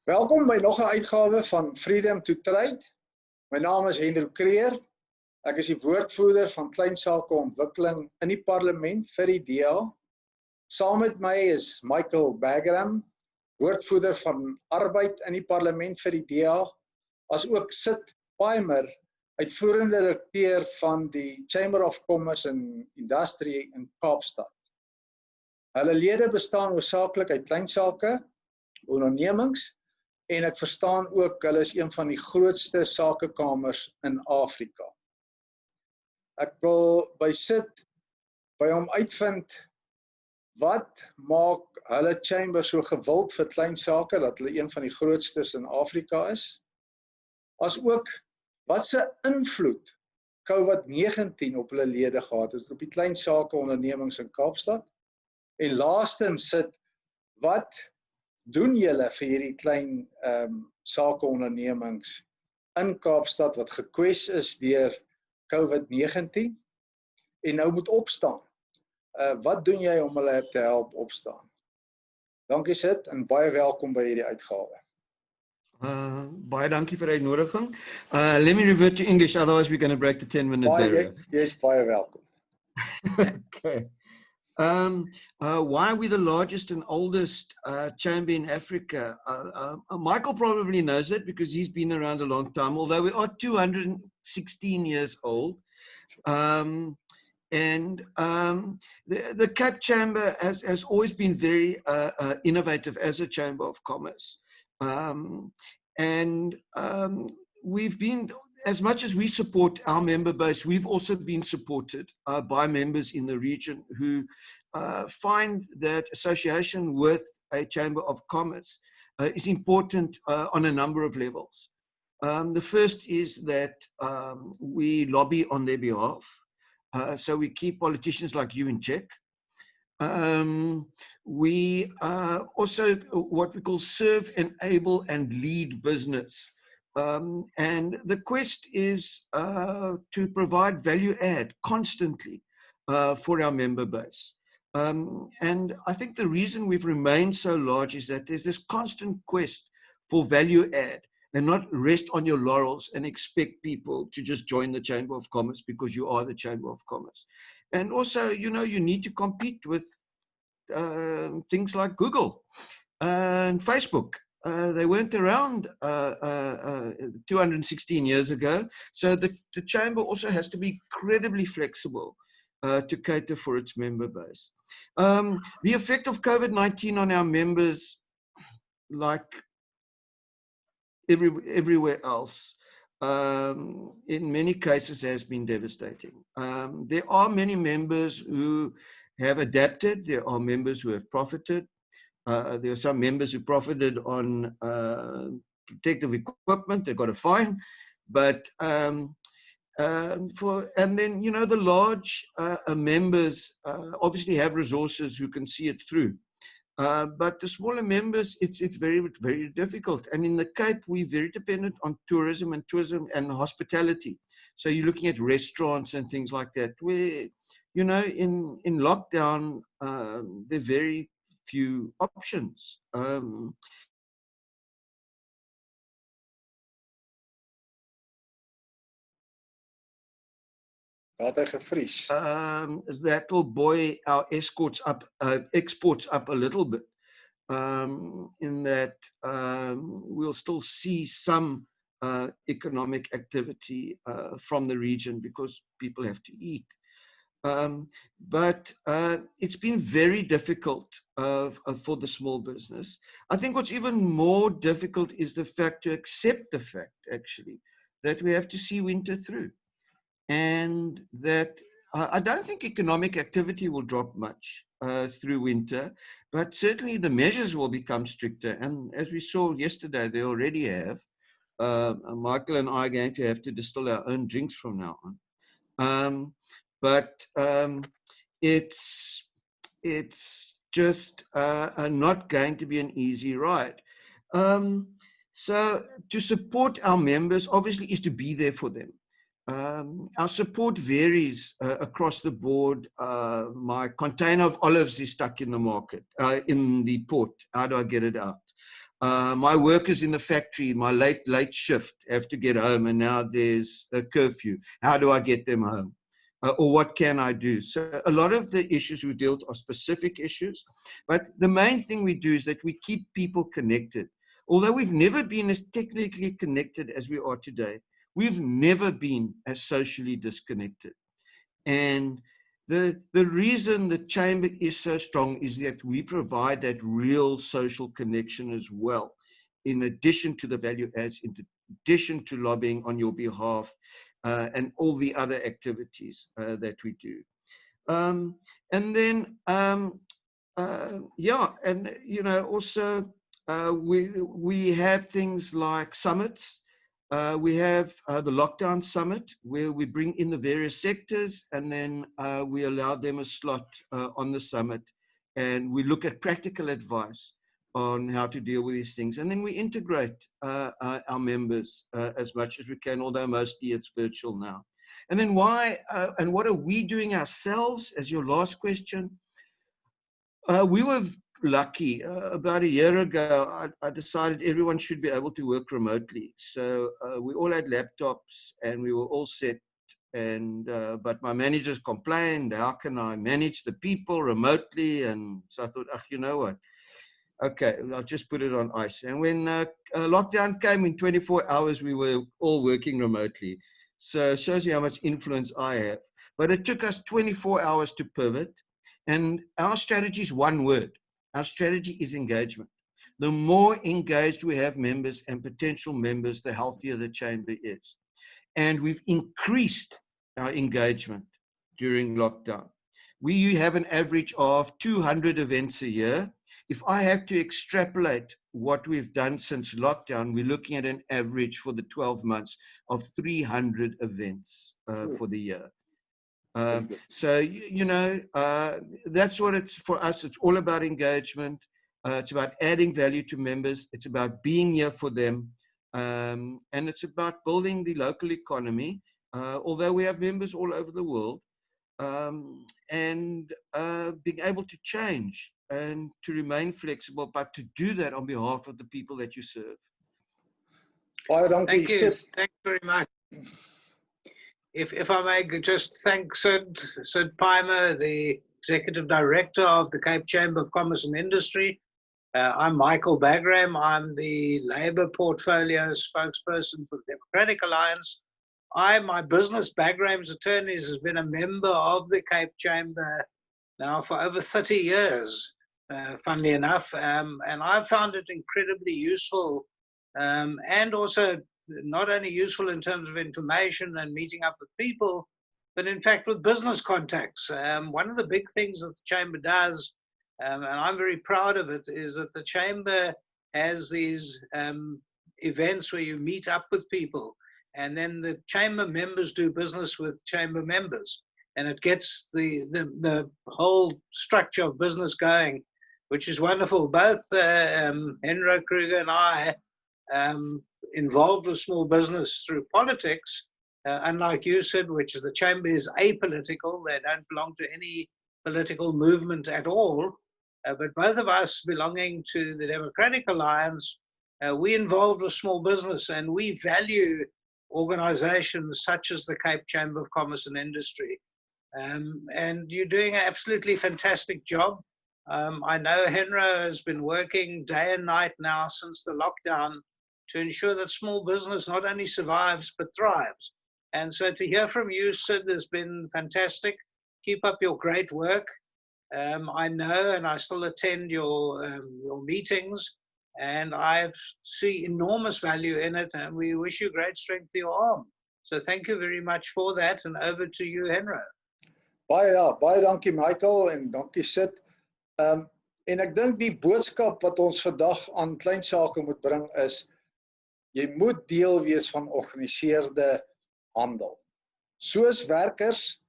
Welkom by nog 'n uitgawe van Freedom to Trade. My naam is Hendrik Kreer. Ek is die woordvoerder van kleinsakeontwikkeling in die parlement vir die DA. Saam met my is Michael Bagram, woordvoerder van arbeid in die parlement vir die DA, as ook Sid Paimer, uitvoerende direkteur van die Chamber of Commerce and Industry in Kaapstad. Hulle lede bestaan hoofsaaklik uit kleinsake, ondernemings, en ek verstaan ook, hulle is een van die grootste sakekamers in Afrika. Ek wil by Sid by hom uitvind, wat maak hulle chamber so gewild vir klein sake, dat hulle een van die grootstes in Afrika is, as ook, wat se invloed COVID-19 op hulle lede gehad het, op die klein sake ondernemings in Kaapstad, en laastens Sid, wat doen julle vir hierdie klein sakeondernemings in Kaapstad wat gekwes is deur COVID-19 en nou moet opstaan? Wat doen jy om hulle te help opstaan? Dankie Sid en baie welkom by hierdie uitgawe. Baie dankie vir die uitnodiging. Let me revert to English, otherwise we're going to break the 10-minute barrier. Yes, baie welkom. Okay. Why are we the largest and oldest chamber in Africa? Michael probably knows it because he's been around a long time, although we are 216 years old. The Cape Chamber has always been very innovative as a chamber of commerce. We've been, as much as we support our member base, we've also been supported by members in the region who find that association with a chamber of commerce is important on a number of levels. The first is that we lobby on their behalf, so we keep politicians like you in check. We also what we call serve, enable, and lead business. And the quest is to provide value add constantly for our member base. And I think the reason we've remained so large is that there's this constant quest for value add and not rest on your laurels and expect people to just join the Chamber of Commerce because you are the Chamber of Commerce. And also, you know, you need to compete with things like Google and Facebook. They weren't around 216 years ago. So the chamber also has to be incredibly flexible to cater for its member base. The effect of COVID-19 on our members, like everywhere else, in many cases has been devastating. There are many members who have adapted. There are members who have profited. There are some members who profited on protective equipment. They got a fine, but and then, you know, the large members obviously have resources who can see it through. But the smaller members, it's very, very difficult. And in the Cape, we're very dependent on tourism and hospitality. So you're looking at restaurants and things like that, where, you know, in lockdown, there are very few options. That will buoy our exports up a little bit. In that we'll still see some economic activity from the region because people have to eat. But it's been very difficult for the small business. I think what's even more difficult is the fact to accept the fact, actually, that we have to see winter through. And that I don't think economic activity will drop much through winter, but certainly the measures will become stricter. And as we saw yesterday, they already have. Michael and I are going to have to distill our own drinks from now on. But it's just not going to be an easy ride. So to support our members, obviously, is to be there for them. Our support varies across the board. My container of olives is stuck in the market, in the port. How do I get it out? My workers in the factory, my late shift, have to get home, and now there's a curfew. How do I get them home? Or what can I do? So a lot of the issues we deal with are specific issues, but the main thing we do is that we keep people connected. Although we've never been as technically connected as we are today, we've never been as socially disconnected. And the reason the chamber is so strong is that we provide that real social connection as well, in addition to the value adds, in addition to lobbying on your behalf, and all the other activities that we do. And then, yeah, and also we have things like summits. We have the lockdown summit, where we bring in the various sectors, and then we allow them a slot on the summit, and we look at practical advice on how to deal with these things. And then we integrate our members as much as we can, although mostly it's virtual now. And then why, and what are we doing ourselves, as your last question? We were lucky. About a year ago, I decided everyone should be able to work remotely. So we all had laptops and we were all set. And but my managers complained, how can I manage the people remotely? And so I thought, you know what? Okay, I'll just put it on ice. And when lockdown came, in 24 hours, we were all working remotely. So it shows you how much influence I have. But it took us 24 hours to pivot. And our strategy is one word. Our strategy is engagement. The more engaged we have members and potential members, the healthier the chamber is. And we've increased our engagement during lockdown. We have an average of 200 events a year. If I have to extrapolate what we've done since lockdown, we're looking at an average for the 12 months of 300 events for the year. So, that's what it's for us. It's all about engagement. It's about adding value to members. It's about being here for them. And it's about building the local economy, although we have members all over the world, and being able to change and to remain flexible, but to do that on behalf of the people that you serve. Thank you. Thanks very much. If I may just thank Sid Pimer, the Executive Director of the Cape Chamber of Commerce and Industry. I'm Michael Bagram. I'm the Labour Portfolio Spokesperson for the Democratic Alliance. My business, Bagram's Attorneys, has been a member of the Cape Chamber now for over 30 years, funnily enough. And I've found it incredibly useful, and also not only useful in terms of information and meeting up with people, but in fact with business contacts. One of the big things that the Chamber does, and I'm very proud of it, is that the Chamber has these events where you meet up with people, and then the Chamber members do business with Chamber members, and it gets the whole structure of business going, which is wonderful. Both Henro Kruger and I involved with small business through politics, unlike you said, which the Chamber is apolitical. They don't belong to any political movement at all. But both of us belonging to the Democratic Alliance, we involved with small business, and we value organizations such as the Cape Chamber of Commerce and Industry. And you're doing an absolutely fantastic job. I know Henro has been working day and night now since the lockdown to ensure that small business not only survives, but thrives. And so to hear from you, Sid, has been fantastic. Keep up your great work. I know, and I still attend your meetings, and I see enormous value in it, and we wish you great strength to your arm. So thank you very much for that, and over to you, Henro. Baie dankie Michael en dankie Sid. En ek dink die boodskap wat ons vandag aan klein sake moet bring is, jy moet deel wees van georganiseerde handel. Soos werkers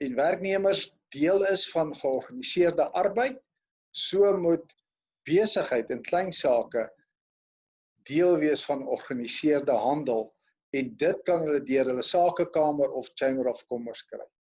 en werknemers deel is van georganiseerde arbeid, so moet besigheid en klein sake deel wees van georganiseerde handel, en dit kan hulle deur hulle sakekamer of Chamber of Commerce kry.